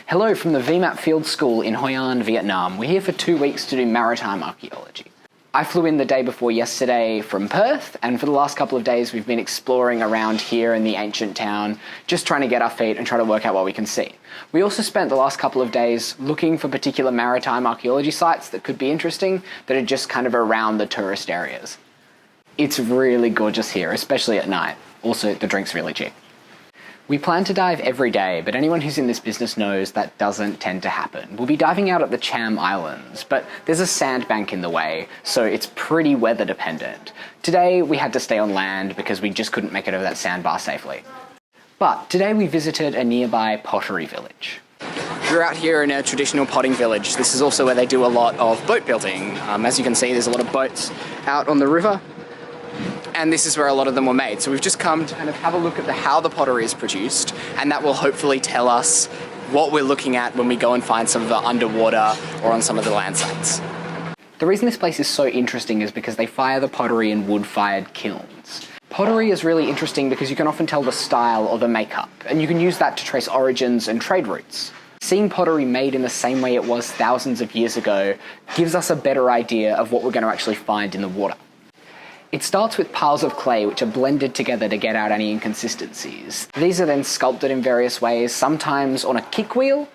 Hello from the VMAP Field School in Hoi An, Vietnam. We're here for 2 weeks to do maritime archaeology. I flew in the day before yesterday from Perth, and for the last couple of days we've been exploring around here in the ancient town, just trying to get our feet and try to work out what we can see. We also spent the last couple of days looking for particular maritime archaeology sites that could be interesting, that are just kind of around the tourist areas. It's really gorgeous here, especially at night. Also, the drink's really cheap. We plan to dive every day, but anyone who's in this business knows that doesn't tend to happen. We'll be diving out at the Cham Islands, but there's a sandbank in the way, so it's pretty weather dependent. Today we had to stay on land because we just couldn't make it over that sandbar safely. But today we visited a nearby pottery village. We're out here in a traditional potting village. This is also where they do a lot of boat building. As you can see, there's a lot of boats out on the river. And this is where a lot of them were made. So we've just come to kind of have a look at how the pottery is produced, and that will hopefully tell us what we're looking at when we go and find some of the underwater or on some of the land sites. The reason this place is so interesting is because they fire the pottery in wood-fired kilns. Pottery is really interesting because you can often tell the style or the makeup, and you can use that to trace origins and trade routes. Seeing pottery made in the same way it was thousands of years ago gives us a better idea of what we're going to actually find in the water. It starts with piles of clay which are blended together to get out any inconsistencies. These are then sculpted in various ways, sometimes on a kick wheel,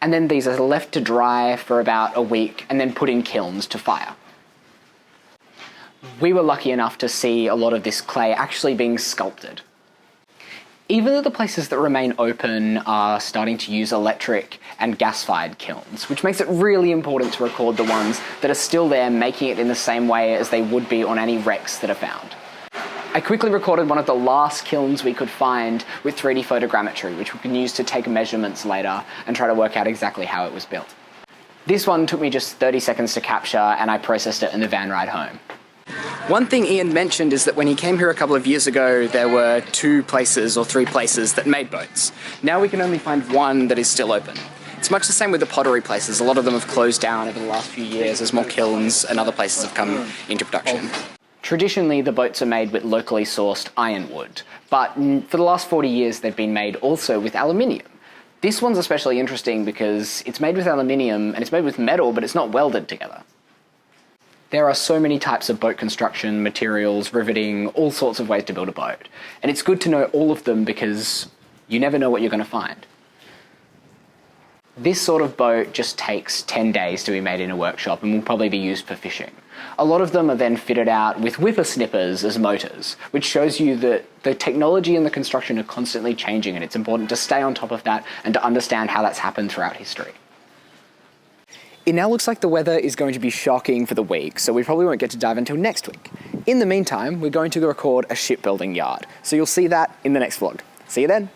and then these are left to dry for about a week and then put in kilns to fire. We were lucky enough to see a lot of this clay actually being sculpted. Even though the places that remain open are starting to use electric and gas-fired kilns, which makes it really important to record the ones that are still there, making it in the same way as they would be on any wrecks that are found. I quickly recorded one of the last kilns we could find with 3D photogrammetry, which we can use to take measurements later and try to work out exactly how it was built. This one took me just 30 seconds to capture, and I processed it in the van ride home. One thing Ian mentioned is that when he came here a couple of years ago, there were 2 places or 3 places that made boats. Now we can only find one that is still open. It's much the same with the pottery places. A lot of them have closed down over the last few years as more kilns and other places have come into production. Traditionally, the boats are made with locally sourced ironwood, but for the last 40 years they've been made also with aluminium. This one's especially interesting because it's made with aluminium and it's made with metal, but it's not welded together. There are so many types of boat construction, materials, riveting, all sorts of ways to build a boat. And it's good to know all of them because you never know what you're going to find. This sort of boat just takes 10 days to be made in a workshop and will probably be used for fishing. A lot of them are then fitted out with whippersnippers as motors, which shows you that the technology and the construction are constantly changing, and it's important to stay on top of that and to understand how that's happened throughout history. It now looks like the weather is going to be shocking for the week, so we probably won't get to dive until next week. In the meantime, we're going to record a shipbuilding yard, so you'll see that in the next vlog. See you then!